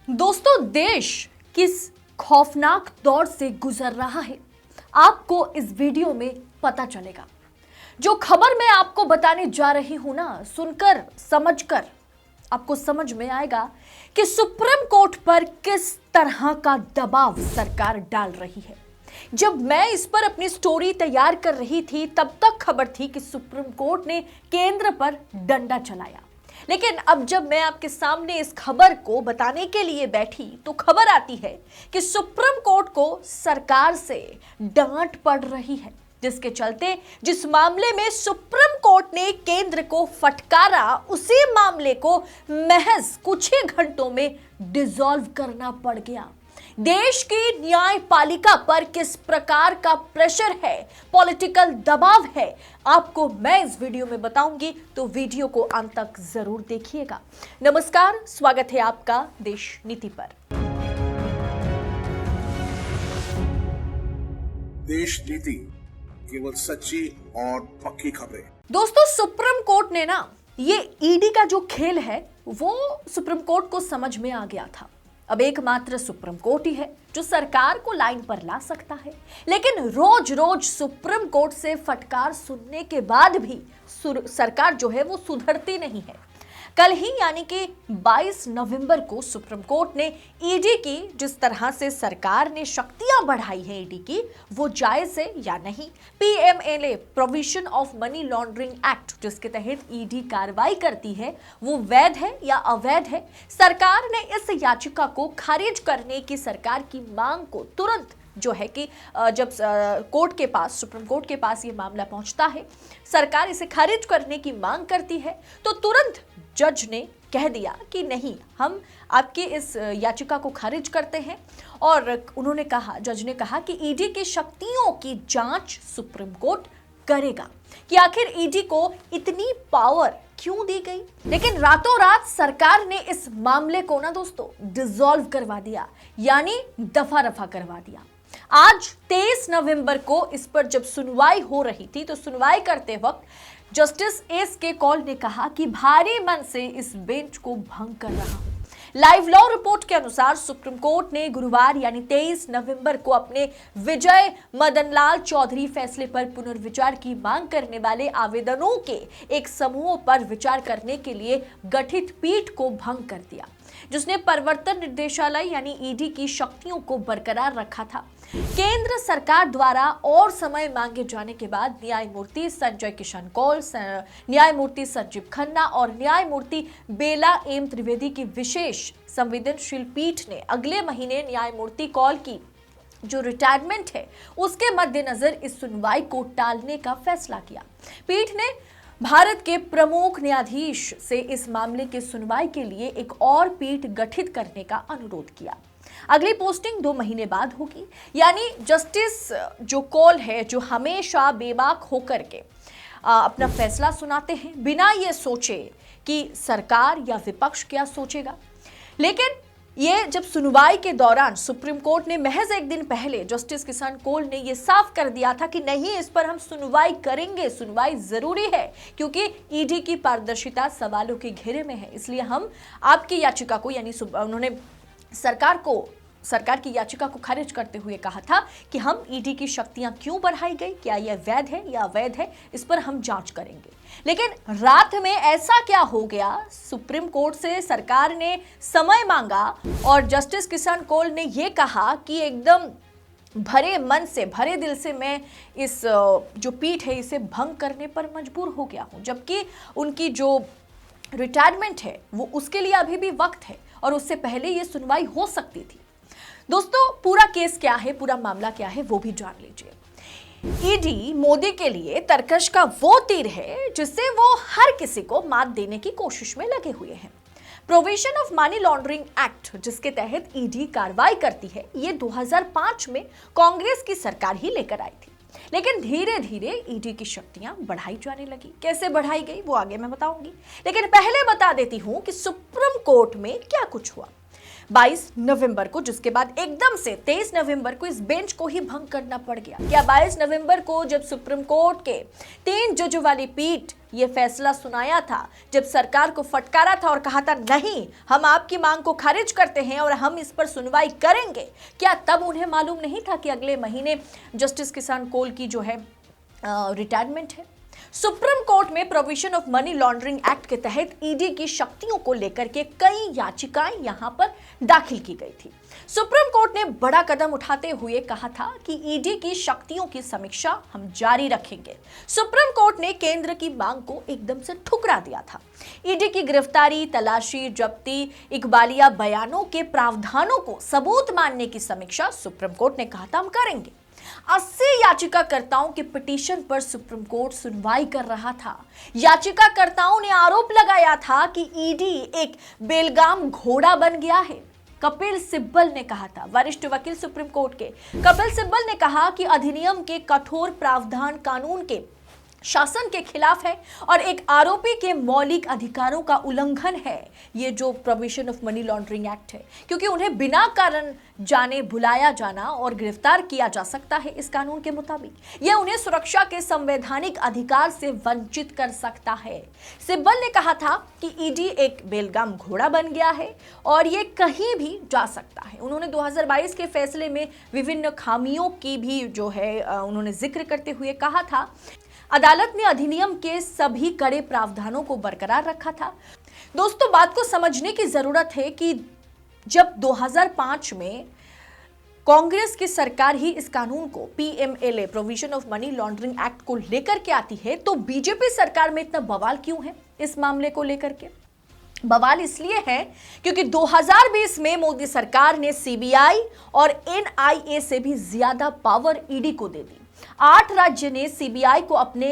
दोस्तों, देश किस खौफनाक दौर से गुजर रहा है आपको इस वीडियो में पता चलेगा। जो खबर मैं आपको बताने जा रही हूं ना, सुनकर समझकर आपको समझ में आएगा कि सुप्रीम कोर्ट पर किस तरह का दबाव सरकार डाल रही है। जब मैं इस पर अपनी स्टोरी तैयार कर रही थी तब तक खबर थी कि सुप्रीम कोर्ट ने केंद्र पर डंडा चलाया, लेकिन अब जब मैं आपके सामने इस खबर को बताने के लिए बैठी तो खबर आती है कि सुप्रीम कोर्ट को सरकार से डांट पड़ रही है, जिसके चलते जिस मामले में सुप्रीम कोर्ट ने केंद्र को फटकारा, उसी मामले को महज कुछ ही घंटों में डिसॉल्व करना पड़ गया। देश की न्यायपालिका पर किस प्रकार का प्रेशर है, पॉलिटिकल दबाव है, आपको मैं इस वीडियो में बताऊंगी, तो वीडियो को अंत तक जरूर देखिएगा। नमस्कार, स्वागत है आपका देश नीति पर। देश नीति, केवल सच्ची और पक्की खबरें। दोस्तों, सुप्रीम कोर्ट ने ना ये ईडी का जो खेल है वो सुप्रीम कोर्ट को समझ में आ गया था। अब एकमात्र सुप्रीम कोर्ट ही है जो सरकार को लाइन पर ला सकता है, लेकिन रोज रोज सुप्रीम कोर्ट से फटकार सुनने के बाद भी सरकार जो है वो सुधरती नहीं है। कल ही यानी कि 22 नवंबर को सुप्रीम कोर्ट ने ईडी की जिस तरह से सरकार ने शक्तियां बढ़ाई है ईडी की, वो जायज है या नहीं। PMLA, provision of money laundering act, जिसके तहत ईडी कार्रवाई करती है, वो वैध है या अवैध है। सरकार ने इस याचिका को खारिज करने की सरकार की मांग को तुरंत जो है कि जब कोर्ट के पास, सुप्रीम कोर्ट के पास ये मामला पहुंचता है, सरकार इसे खारिज करने की मांग करती है, तो तुरंत जज ने कह दिया कि नहीं, हम आपकी इस याचिका को खारिज करते हैं। और उन्होंने कहा, जज ने कहा कि ईडी की शक्तियों की जांच सुप्रीम कोर्ट करेगा कि आखिर ईडी को इतनी पावर क्यों दी गई। लेकिन रातों रात सरकार ने इस मामले को ना दोस्तों डिसॉल्व करवा दिया, यानी दफा रफा करवा दिया। आज 23 नवंबर को इस पर जब सुनवाई हो रही थी, तो सुनवाई करते वक्त जस्टिस एस के कौल ने कहा कि भारी मन से इस बेंच को भंग कर रहा हूं। लाइव लॉ रिपोर्ट के अनुसार सुप्रीम कोर्ट ने गुरुवार यानी 23 नवंबर को अपने विजय मदनलाल चौधरी फैसले पर पुनर्विचार की मांग करने वाले आवेदनों के एक समूह पर विचार करने के लिए गठित पीठ को भंग कर दिया, जिसने प्रवर्तन निर्देशालय यानी ईडी की शक्तियों को बरकरार रखा था। केंद्र सरकार द्वारा और समय मांगे जाने के बाद न्यायमूर्ति संजय किशन कौल, न्यायमूर्ति संजीव खन्ना और न्यायमूर्ति बेला एम त्रिवेदी की विशेष संवेदनशील पीठ ने अगले महीने न्यायमूर्ति कौल की जो रिटायरमेंट है उसके मद्देनजर इस सुनवाई को टालने का फैसला किया। पीठ ने भारत के प्रमुख न्यायाधीश से इस मामले की सुनवाई के लिए एक और पीठ गठित करने का अनुरोध किया। अगली पोस्टिंग 2 महीने बाद होगी, यानी जस्टिस जो कौल है, जो हमेशा बेबाक होकर के अपना फैसला सुनाते हैं बिना ये सोचे कि सरकार या विपक्ष क्या सोचेगा। लेकिन ये जब सुनवाई के दौरान सुप्रीम कोर्ट ने महज एक दिन पहले जस्टिस किशन कौल ने ये साफ कर दिया था कि नहीं, इस पर हम सुनवाई करेंगे, सुनवाई जरूरी है, क्योंकि ईडी की पारदर्शिता सवालों के घेरे में है, इसलिए हम आपकी याचिका को, यानी उन्होंने सरकार की याचिका को खारिज करते हुए कहा था कि हम ईडी की शक्तियां क्यों बढ़ाई गई, क्या यह वैध है या अवैध है, इस पर हम जांच करेंगे। लेकिन रात में ऐसा क्या हो गया, सुप्रीम कोर्ट से सरकार ने समय मांगा और जस्टिस किशन कौल ने यह कहा कि एकदम भरे मन से, भरे दिल से मैं इस जो पीठ है इसे भंग करने पर मजबूर हो गया हूं, जबकि उनकी जो रिटायरमेंट है वो उसके लिए अभी भी वक्त है और उससे पहले ये सुनवाई हो सकती थी। दोस्तों, पूरा केस क्या है, पूरा मामला क्या है, वो भी जान लीजिए। ईडी मोदी के लिए तरकश का वो तीर है जिससे वो हर किसी को मात देने की कोशिश में लगे हुए हैं। Provision of money laundering act, जिसके तहत ईडी कार्रवाई करती है, ये 2005 में कांग्रेस की सरकार ही लेकर आई थी। लेकिन धीरे धीरे ईडी की शक्तियां बढ़ाई जाने लगी। कैसे बढ़ाई गई वो आगे मैं बताऊंगी, लेकिन पहले बता देती हूं कि सुप्रीम कोर्ट में क्या कुछ हुआ। 22 नवंबर को, जिसके बाद एकदम से 23 नवंबर को इस बेंच को ही भंग करना पड़ गया। क्या 22 नवंबर को जब सुप्रीम कोर्ट के 3 जज वाली पीठ ये फैसला सुनाया था, जब सरकार को फटकारा था और कहा था नहीं हम आपकी मांग को खारिज करते हैं और हम इस पर सुनवाई करेंगे, क्या तब उन्हें मालूम नहीं था कि अगले महीने जस्टिस किसान कोल की जो है रिटायरमेंट है? सुप्रीम कोर्ट में provision of money laundering act के तहत ईडी की शक्तियों को लेकर के कई याचिकाएं यहां पर दाखिल की गई थी। सुप्रीम कोर्ट ने बड़ा कदम उठाते हुए कहा था कि ईडी की शक्तियों की समीक्षा हम जारी रखेंगे। सुप्रीम कोर्ट ने केंद्र की मांग को एकदम से ठुकरा दिया था। ईडी की गिरफ्तारी, तलाशी, जब्ती, इकबालिया बयानों के प्रावधानों को सबूत मानने की समीक्षा सुप्रीम कोर्ट ने कहा था हम करेंगे। 80 याचिकाकर्ताओं के पिटीशन पर सुप्रीम कोर्ट सुनवाई कर रहा था। याचिकाकर्ताओं ने आरोप लगाया था कि ईडी एक बेलगाम घोड़ा बन गया है। कपिल सिब्बल ने कहा था, वरिष्ठ वकील सुप्रीम कोर्ट के कपिल सिब्बल ने कहा कि अधिनियम के कठोर प्रावधान कानून के शासन के खिलाफ है और एक आरोपी के मौलिक अधिकारों का उल्लंघन है ये जो provision of money laundering act है, क्योंकि उन्हें बिना कारण जाने बुलाया जाना और गिरफ्तार किया जा सकता है। इस कानून के मुताबिक यह उन्हें सुरक्षा के संवैधानिक अधिकार से वंचित कर सकता है। सिब्बल ने कहा था कि ईडी एक बेलगाम घोड़ा बन गया है और ये कहीं भी जा सकता है। उन्होंने 2022 के फैसले में विभिन्न खामियों की भी जो है उन्होंने जिक्र करते हुए कहा था अदालत ने अधिनियम के सभी कड़े प्रावधानों को बरकरार रखा था। दोस्तों, बात को समझने की जरूरत है कि जब 2005 में कांग्रेस की सरकार ही इस कानून को PMLA provision of money laundering act को लेकर के आती है, तो बीजेपी सरकार में इतना बवाल क्यों है इस मामले को लेकर के? बवाल इसलिए है क्योंकि 2020 में मोदी सरकार ने सीबीआई और एनआईए से भी ज्यादा पावर ईडी को दे दी। 8 राज्य ने सीबीआई को अपने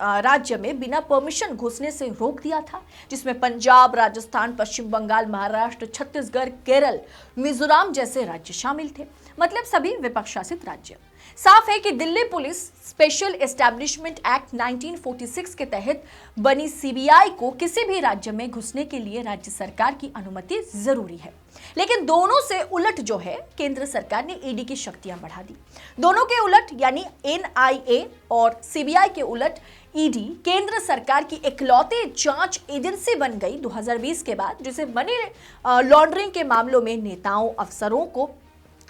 राज्य में बिना परमिशन घुसने से रोक दिया था, जिसमें पंजाब, राजस्थान, पश्चिम बंगाल, महाराष्ट्र, छत्तीसगढ़, केरल, मिजोरम जैसे राज्य शामिल थे, मतलब सभी विपक्ष शासित राज्य। साफ है कि Delhi police special establishment act 1946 के तहत बनी सीबीआई को किसी भी राज्य में घुसने के लिए राज्य सरकार की अनुमति जरूरी है। लेकिन दोनों से उलट जो है केंद्र सरकार ने ईडी की शक्तियां बढ़ा दी। दोनों के उलट यानी एनआईए और सीबीआई के उलट ईडी केंद्र सरकार की इकलौती जांच एजेंसी बन गई 2020 के बाद, जिसे मनी लॉन्ड्रिंग के मामलों में नेताओं, अफसरों को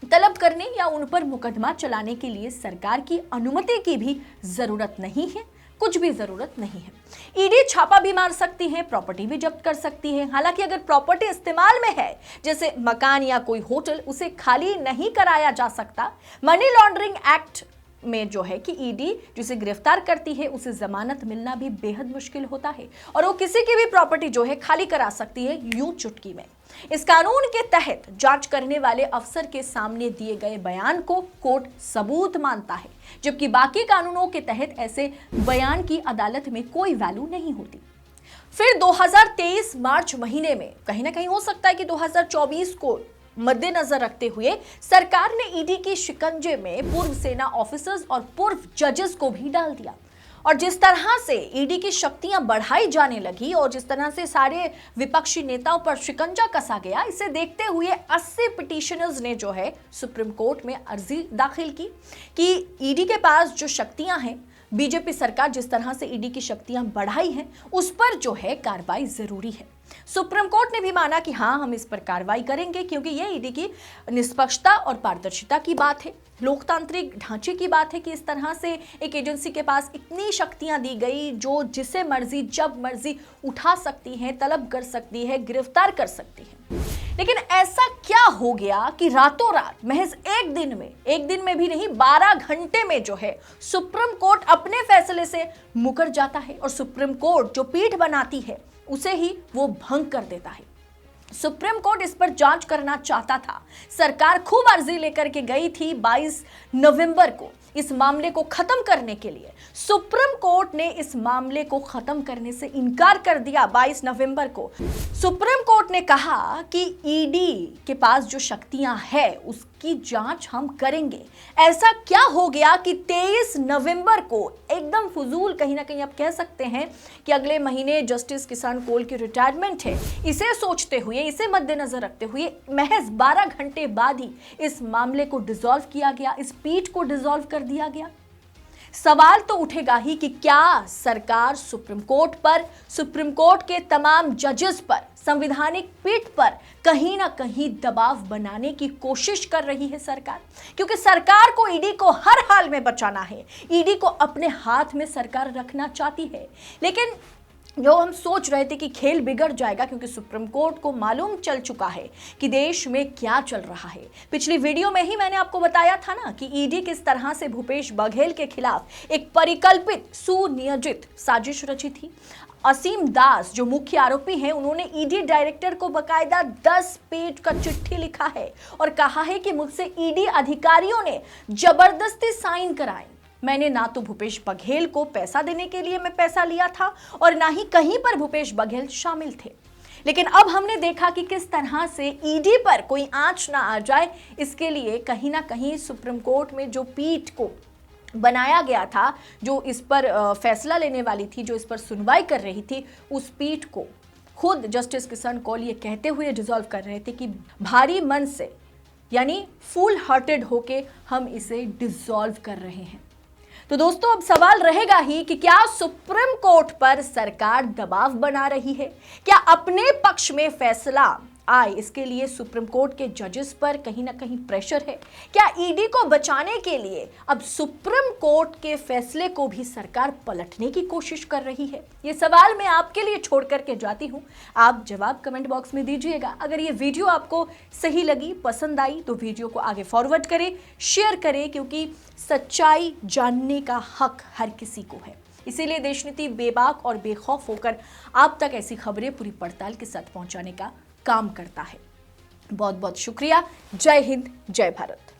तलब करने या उन पर मुकदमा चलाने के लिए सरकार की अनुमति की भी जरूरत नहीं है, कुछ भी जरूरत नहीं है। ईडी छापा भी मार सकती है, प्रॉपर्टी भी जब्त कर सकती है। हालांकि अगर प्रॉपर्टी इस्तेमाल में है, जैसे मकान या कोई होटल, उसे खाली नहीं कराया जा सकता। मनी लॉन्ड्रिंग एक्ट में जो है कि ईडी जिसे गिरफ्तार करती है उसे जमानत मिलना भी बेहद मुश्किल होता है और वो किसी की भी प्रॉपर्टी जो है खाली करा सकती है यूं चुटकी में। इस कानून के तहत जांच करने वाले अफसर के सामने दिए गए बयान को कोर्ट सबूत मानता है, जबकि बाकी कानूनों के तहत ऐसे बयान की अदालत में कोई वैल्यू नहीं होती। फिर 2023 मार्च महीने में कहीं ना कहीं हो सकता है कि 2024 को मद्देनजर रखते हुए सरकार ने ईडी के शिकंजे में पूर्व सेना ऑफिसर्स और पूर्व जजेस को भी डाल दिया। और जिस तरह से ईडी की शक्तियां बढ़ाई जाने लगी और जिस तरह से सारे विपक्षी नेताओं पर शिकंजा कसा गया, इसे देखते हुए 80 पिटीशनर्स ने जो है सुप्रीम कोर्ट में अर्जी दाखिल की कि ईडी के पास जो शक्तियां हैं, बीजेपी सरकार जिस तरह से ईडी की शक्तियां बढ़ाई हैं, उस पर जो है कार्रवाई जरूरी है। सुप्रीम कोर्ट ने भी माना कि हाँ, हम इस पर कार्रवाई करेंगे क्योंकि ये ईडी की निष्पक्षता और पारदर्शिता की बात है, लोकतांत्रिक ढांचे की बात है कि इस तरह से एक एजेंसी के पास इतनी शक्तियां दी गई जो जिसे मर्जी जब मर्जी उठा सकती है, तलब कर सकती है, गिरफ्तार कर सकती है। लेकिन ऐसा क्या हो गया कि रातों रात महज एक दिन में भी नहीं 12 घंटे में जो है सुप्रीम कोर्ट अपने फैसले से मुकर जाता है और सुप्रीम कोर्ट जो पीठ बनाती है उसे ही वो भंग कर देता है। सुप्रीम कोर्ट इस पर जांच करना चाहता था। सरकार खूब अर्जी लेकर के गई थी 22 नवंबर को इस मामले को खत्म करने के लिए। सुप्रीम कोर्ट ने इस मामले को खत्म करने से इनकार कर दिया 22 नवंबर को। सुप्रीम कोर्ट ने कहा कि ईडी के पास जो शक्तियां हैं उसकी जांच हम करेंगे। ऐसा क्या हो गया कि 23 नवंबर को एकदम फजूल, कहीं ना कहीं आप कह सकते हैं कि अगले महीने जस्टिस किशन कौल की रिटायरमेंट है, इसे सोचते हुए, इसे मद्देनजर रखते हुए महज 12 घंटे बाद ही इस मामले को डिसॉल्व किया गया, इस पीठ को डिसॉल्व कर दिया गया। सवाल तो उठेगा ही कि क्या सरकार सुप्रीम कोर्ट पर, सुप्रीम कोर्ट के तमाम जजेस पर, संवैधानिक पीठ पर कहीं ना कहीं दबाव बनाने की कोशिश कर रही है सरकार, क्योंकि सरकार को ईडी को हर हाल में बचाना है, ईडी को अपने हाथ में सरकार रखना चाहती है। लेकिन जो हम सोच रहे थे कि खेल बिगड़ जाएगा, क्योंकि सुप्रीम कोर्ट को मालूम चल चुका है कि देश में क्या चल रहा है। पिछली वीडियो में ही मैंने आपको बताया था ना कि ईडी किस तरह से भूपेश बघेल के खिलाफ एक परिकल्पित, सुनियोजित साजिश रची थी। असीम दास जो मुख्य आरोपी हैं, उन्होंने ईडी डायरेक्टर को बकायदा 10 पेज का चिट्ठी लिखा है और कहा है कि मुझसे ईडी अधिकारियों ने जबरदस्ती साइन कराए। मैंने ना तो भूपेश बघेल को पैसा देने के लिए मैं पैसा लिया था और ना ही कहीं पर भूपेश बघेल शामिल थे। लेकिन अब हमने देखा कि किस तरह से ईडी पर कोई आंच ना आ जाए, इसके लिए कहीं ना कहीं सुप्रीम कोर्ट में जो पीठ को बनाया गया था, जो इस पर फैसला लेने वाली थी, जो इस पर सुनवाई कर रही थी, उस पीठ को खुद जस्टिस किशन कौल ये कहते हुए डिसॉल्व कर रहे थे कि भारी मन से, यानी फुल हार्टेड होके हम इसे डिसॉल्व कर रहे हैं। तो दोस्तों, अब सवाल रहेगा ही कि क्या सुप्रीम कोर्ट पर सरकार दबाव बना रही है, क्या अपने पक्ष में फैसला आए, इसके लिए सुप्रीम कोर्ट के जजेस पर कहीं ना कहीं प्रेशर है, क्या ईडी को बचाने के लिए अब सुप्रीम कोर्ट के फैसले को भी सरकार पलटने की कोशिश कर रही है? ये सवाल मैं आपके लिए छोड़ करके जाती हूं, आप जवाब कमेंट बॉक्स में दीजिएगा। अगर ये वीडियो आपको सही लगी, पसंद आई, तो वीडियो को आगे फॉरवर्ड करें, शेयर करें, क्योंकि सच्चाई जानने का हक हर किसी को है। इसीलिए देशनीति बेबाक और बेखौफ होकर आप तक ऐसी खबरें पूरी पड़ताल के साथ पहुंचाने का काम करता है। बहुत बहुत शुक्रिया। जय हिंद, जय भारत।